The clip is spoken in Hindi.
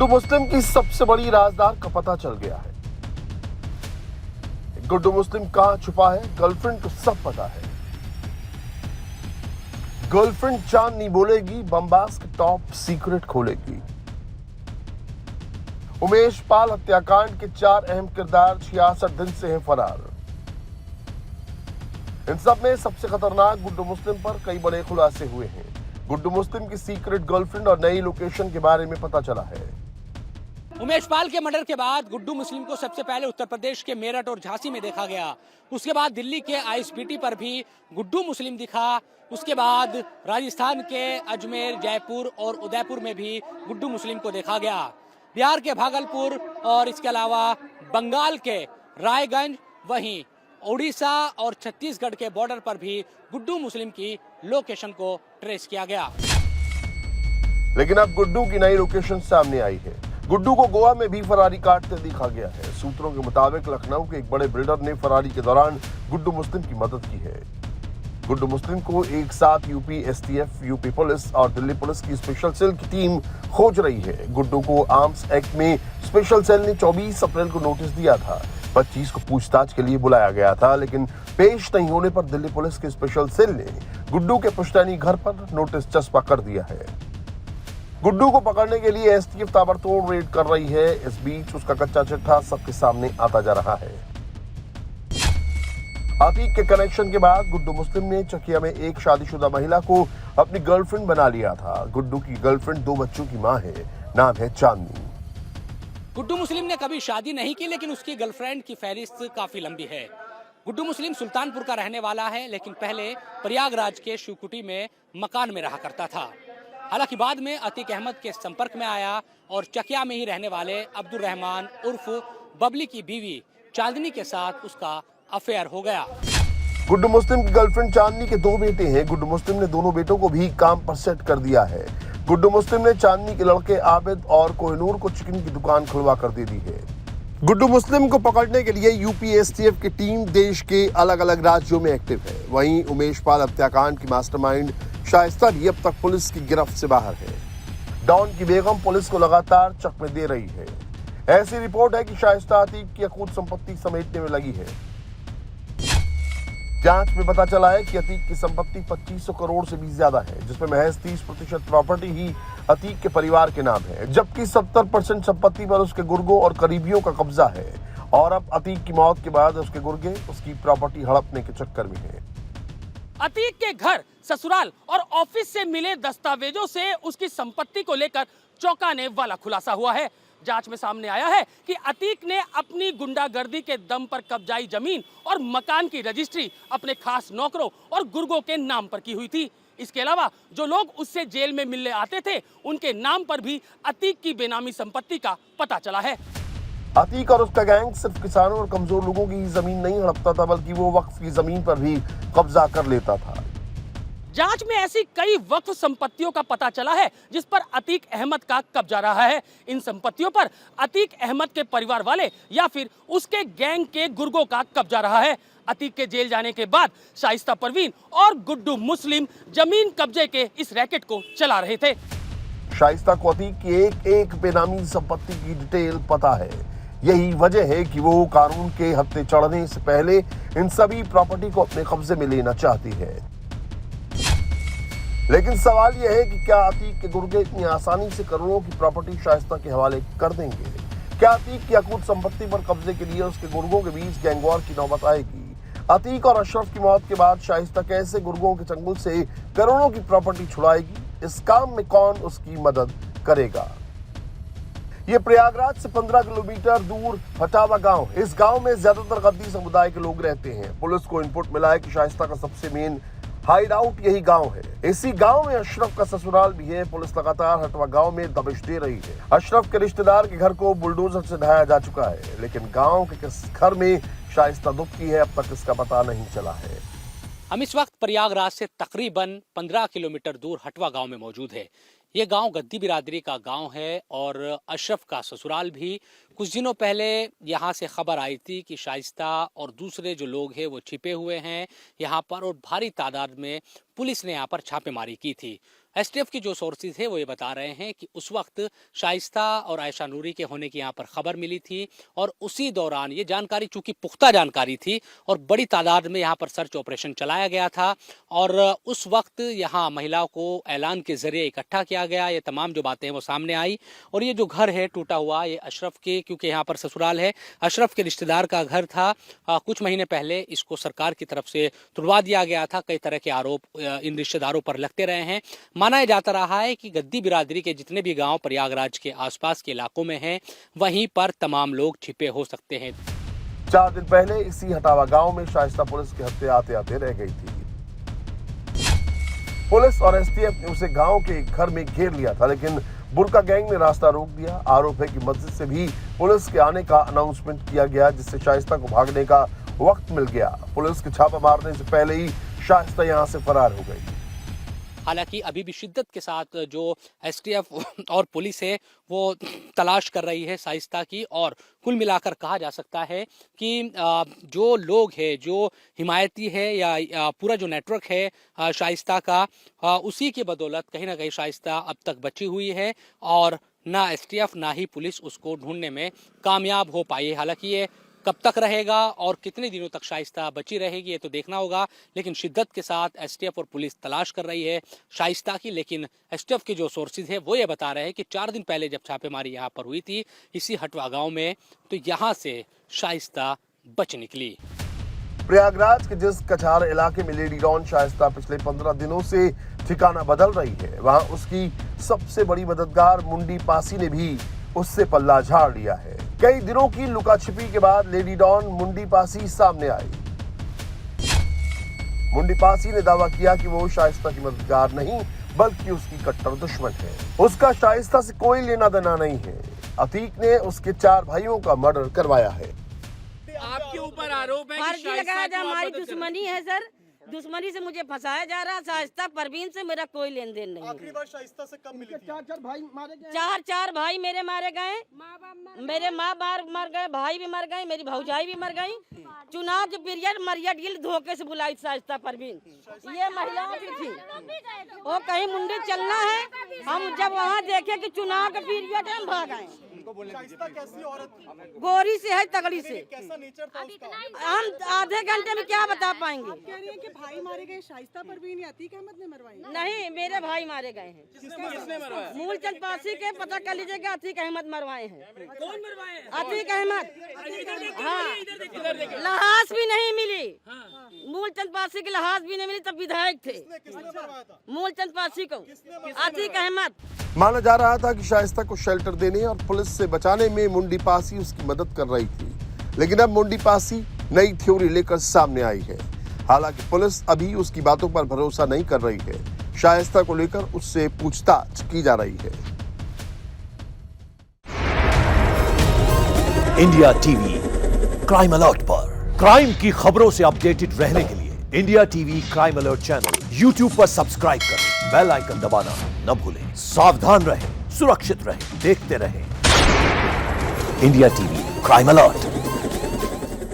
गुड्डू मुस्लिम की सबसे बड़ी राजदार का पता चल गया है। गुड्डू मुस्लिम कहां छुपा है, गर्लफ्रेंड को सब पता है। गर्लफ्रेंड चांद नहीं बोलेगी, बम्बास्क टॉप सीक्रेट खोलेगी। उमेश पाल हत्याकांड के 4 अहम किरदार 66 दिन से हैं फरार। इन सब में सबसे खतरनाक गुड्डू मुस्लिम पर कई बड़े खुलासे हुए हैं। गुड्डू मुस्लिम की सीक्रेट गर्लफ्रेंड और नई लोकेशन के बारे में पता चला है। उमेश पाल के मर्डर के बाद गुड्डू मुस्लिम को सबसे पहले उत्तर प्रदेश के मेरठ और झांसी में देखा गया। उसके बाद दिल्ली के आईएसबीटी पर भी गुड्डू मुस्लिम दिखा। उसके बाद राजस्थान के अजमेर, जयपुर और उदयपुर में भी गुड्डू मुस्लिम को देखा गया। बिहार के भागलपुर और इसके अलावा बंगाल के रायगंज, वहीं उड़ीसा और छत्तीसगढ़ के बॉर्डर पर भी गुड्डू मुस्लिम की लोकेशन को ट्रेस किया गया। लेकिन अब गुड्डू की नई लोकेशन सामने आई है। गुड्डू को गोवा में भी फरारी काटते देखा गया है। सूत्रों के मुताबिक लखनऊ के एक बड़े बिल्डर ने फरारी के दौरान गुड्डू मुस्लिम की मदद की है। गुड्डू मुस्लिम को एक साथ यूपी एसटीएफ, यूपी पुलिस और दिल्ली पुलिस की स्पेशल सेल की टीम खोज रही है। गुड्डू को आर्म्स एक्ट में स्पेशल सेल ने 24 अप्रैल को नोटिस दिया था। 25 को पूछताछ के लिए बुलाया गया था, लेकिन पेश नहीं होने पर दिल्ली पुलिस के स्पेशल सेल ने गुड्डू के पुश्तैनी घर पर नोटिस चस्पा कर दिया है। गुड्डू को पकड़ने के लिए एसटीएफ ताबड़तोड़ रेड कर रही है। इस बीच उसका कच्चा चिट्ठा सबके सामने आता जा रहा है। आतिक के कनेक्शन के बाद गुड्डू मुस्लिम ने चकिया में एक शादीशुदा महिला को अपनी गर्लफ्रेंड बना लिया था। गुड्डू की गर्लफ्रेंड 2 बच्चों की मां है, नाम है चांदनी। गुड्डू मुस्लिम ने कभी शादी नहीं की, लेकिन उसकी गर्लफ्रेंड की फहरिस्त काफी लंबी है। गुड्डू मुस्लिम सुल्तानपुर का रहने वाला है, लेकिन पहले प्रयागराज के शिवकुटी में मकान में रहा करता था। हालांकि बाद में अतीक अहमद के संपर्क में आया और चकिया में ही रहने वाले अब्दुल रहमान उर्फ बबली की बीवी चांदनी के साथ उसका अफेयर हो गया। गुड्डू मुस्लिम की गर्लफ्रेंड चांदनी के 2 बेटे हैं। गुड्डू मुस्लिम ने दोनों बेटों को भी काम पर सेट कर दिया है। गुड्डू मुस्लिम ने चांदनी के लड़के आबिद और कोहिनूर को चिकन की दुकान खुलवा कर दे दी है। गुड्डू मुस्लिम को पकड़ने के लिए यूपी एसटीएफ की टीम देश के अलग अलग राज्यों में एक्टिव है। वहीं उमेश पाल हत्याकांड की मास्टरमाइंड शाइस्ता भी अब तक पुलिस की गिरफ्त से बाहर है। डॉन की बेगम पुलिस को लगातार चकमे दे रही है। ऐसी रिपोर्ट है कि शाइस्ता अतीक की अकूत संपत्ति समेटने में लगी है। जांच में पता चला है कि अतीक की संपत्ति 2500 करोड़ से भी ज्यादा है, जिसमें महज 30% प्रॉपर्टी ही अतीक के परिवार के नाम है, जबकि 70% संपत्ति पर उसके गुर्गों और करीबियों का कब्जा है। और अब अतीक की मौत के बाद उसके गुर्गे उसकी प्रॉपर्टी हड़पने के चक्कर में है। अतीक के घर, ससुराल और ऑफिस से मिले दस्तावेजों से उसकी संपत्ति को लेकर चौंकाने वाला खुलासा हुआ है। जांच में सामने आया है कि अतीक ने अपनी गुंडागर्दी के दम पर कब्जाई जमीन और मकान की रजिस्ट्री अपने खास नौकरों और गुर्गों के नाम पर की हुई थी। इसके अलावा जो लोग उससे जेल में मिलने आते थे, उनके नाम पर भी अतीक की बेनामी संपत्ति का पता चला है। अतीक और उसका गैंग सिर्फ किसानों और कमजोर लोगों की जमीन नहीं हड़पता था, बल्कि वो वक्फ की जमीन पर भी कब्जा कर लेता था। जांच में ऐसी कई वक्फ संपत्तियों का पता चला है जिस पर अतीक अहमद का कब्जा रहा है। इन संपत्तियों पर अतीक अहमद के परिवार वाले या फिर उसके गैंग के गुर्गों का कब्जा रहा है। अतीक के जेल जाने के बाद शाइस्ता परवीन और गुड्डू मुस्लिम जमीन कब्जे के इस रैकेट को चला रहे थे। शाइस्ता को अतीक की एक बेनामी संपत्ति की डिटेल पता है। यही वजह है कि वो कानून के हत्थे चढ़ने से पहले इन सभी प्रॉपर्टी को अपने कब्जे में लेना चाहती है। लेकिन सवाल यह है कि क्या अतीक के गुर्गे इतनी आसानी से करोड़ों की प्रॉपर्टी शाइस्ता के हवाले कर देंगे? क्या अतीक की अकूत संपत्ति पर कब्जे के लिए उसके गुर्गों के बीच गैंगवॉर की नौबत आएगी? अतीक और अशरफ की मौत के बाद शाइस्ता कैसे गुर्गों के चंगुल से करोड़ों की प्रॉपर्टी छुड़ाएगी? इस काम में कौन उसकी मदद करेगा? ये प्रयागराज से 15 किलोमीटर दूर फटावा गांव। इस गांव में ज्यादातर गद्दी समुदाय के लोग रहते हैं। पुलिस को इनपुट मिला है कि शाइस्ता का सबसे मेन हाइड आउट यही गांव है। इसी गांव में अशरफ का ससुराल भी है। पुलिस लगातार हटवा गांव में दबिश दे रही है। अशरफ के रिश्तेदार के घर को बुलडोजर से ढाया जा चुका है, लेकिन गांव के किस घर में शाइस्ता दुबकी है, अब तक इसका पता नहीं चला है। हम इस वक्त प्रयागराज से तकरीबन 15 किलोमीटर दूर हटवा गांव में मौजूद है। ये गांव गद्दी बिरादरी का गांव है और अशरफ का ससुराल भी। कुछ दिनों पहले यहाँ से खबर आई थी कि शाइस्ता और दूसरे जो लोग हैं वो छिपे हुए हैं यहाँ पर, और भारी तादाद में पुलिस ने यहाँ पर छापेमारी की थी। एसटीएफ के जो सोर्सेज है वो ये बता रहे हैं कि उस वक्त शाइस्ता और आयशा नूरी के होने की यहाँ पर खबर मिली थी और उसी दौरान ये जानकारी, चूंकि पुख्ता जानकारी थी और बड़ी तादाद में यहाँ पर सर्च ऑपरेशन चलाया गया था और उस वक्त यहाँ महिलाओं को ऐलान के जरिए इकट्ठा किया गया। ये तमाम जो बातें हैं वो सामने आई और ये जो घर है टूटा हुआ, ये अशरफ के, क्योंकि यहाँ पर ससुराल है, अशरफ के रिश्तेदार का घर था। कुछ महीने पहले इसको सरकार की तरफ से तुड़वा दिया गया था। कई तरह के आरोप इन रिश्तेदारों पर लगते रहे हैं। माना जाता रहा है कि गद्दी बिरादरी के जितने भी गांव प्रयागराज के आसपास के इलाकों में हैं, वहीं पर तमाम लोग छिपे हो सकते हैं। 4 दिन पहले इसी हटावा गांव में शाइस्ता पुलिस के हत्थे आते आते रह गई थी। पुलिस और एसटीएफ ने उसे गांव के एक घर में घेर लिया था, लेकिन बुरका गैंग ने रास्ता रोक दिया। आरोप है कि मस्जिद से भी पुलिस के आने का अनाउंसमेंट किया गया, जिससे शाइस्ता को भागने का वक्त मिल गया। पुलिस के छापा मारने से पहले ही शाइस्ता यहां से फरार हो गई। हालांकि अभी भी शिद्दत के साथ जो एसटीएफ और पुलिस है वो तलाश कर रही है शाइस्ता की, और कुल मिलाकर कहा जा सकता है कि जो लोग हैं, जो हिमायती है या पूरा जो नेटवर्क है शाइस्ता का, उसी की बदौलत कहीं ना कहीं शाइस्ता अब तक बची हुई है और ना एसटीएफ ना ही पुलिस उसको ढूंढने में कामयाब हो पाई है। हालांकि ये कब तक रहेगा और कितने दिनों तक शाइस्ता बची रहेगी ये तो देखना होगा, लेकिन शिद्दत के साथ एसटीएफ और पुलिस तलाश कर रही है शाइस्ता की। लेकिन एसटीएफ के जो सोर्सेज है वो ये बता रहे हैं कि 4 दिन पहले जब छापेमारी यहाँ पर हुई थी इसी हटवा गांव में, तो यहाँ से शाइस्ता बच निकली। प्रयागराज के जिस कछार इलाके में लेडी डॉन शाइस्ता पिछले 15 दिनों से ठिकाना बदल रही है, वहां उसकी सबसे बड़ी मददगार मुंडी पासी ने भी उससे पल्ला झाड़ लिया है। कई दिनों की लुका छिपी के बाद लेडी डॉन मुंडी पासी सामने आई। मुंडी पासी ने दावा किया कि वो शाइस्ता की मददगार नहीं बल्कि उसकी कट्टर दुश्मन है। उसका शाइस्ता से कोई लेना देना नहीं है। अतीक ने उसके 4 भाइयों का मर्डर करवाया है। आपके ऊपर आरोप है फर्जी लगाया जा, हमारी दुश्मनी है सर, दुश्मनी से मुझे फंसाया जा रहा। शाइस्ता परवीन से मेरा कोई लेन देन नहीं। आखिरी बार शाइस्ता से कब मिली थी? 4 भाई मारे गए, 4 भाई मेरे मारे गए, मेरे माँ बाप मर गए, भाई भी मर गए, मेरी भौजाई भी मर गई। चुनाव के पीरियड मरिया गिल धोखे से बुलाई शाइस्ता परवीन, ये महिलाओं की थी। वो कहीं मुंडी चलना है, हम जब वहाँ देखे कि चुनाव के पीरियड है हम भाग आए। शाइस्ता कैसी औरत थी? गोरी से है, तगड़ी से। कैसा नेचर था उसका? हम आधे घंटे में क्या बता पाएंगे। कह रही है कि भाई मारे गए, शाइस्ता परवीन या अतीक अहमद ने मरवाई? नहीं, मेरे भाई मारे गए हैं। किसने मरवाया? मूलचंद पासी के पता कर लीजिएगा, अतीक अहमद मरवाए हैं। कौन मरवाए? अतीक अहमद, हाँ, लहास भी नहीं मिली। मूलचंद पासी की लहास भी नहीं मिली, तब विधायक थे। किसने मरवाया था? मूलचंद पासी को, अतीक अहमद। माना जा रहा था कि शाइस्ता को शेल्टर देने और पुलिस से बचाने में मुंडी पासी उसकी मदद कर रही थी, लेकिन अब मुंडी पासी नई थ्योरी लेकर सामने आई है। हालांकि पुलिस अभी उसकी बातों पर भरोसा नहीं कर रही है। शाइस्ता को लेकर उससे पूछताछ की जा रही है। इंडिया टीवी क्राइम अलर्ट पर क्राइम की खबरों से अपडेटेड रहने के लिए India TV crime alert channel YouTube पर सब्सक्राइब करें, बेल आइकन दबाना न भूलें। सावधान रहें, सुरक्षित रहें, देखते रहें। India TV crime alert.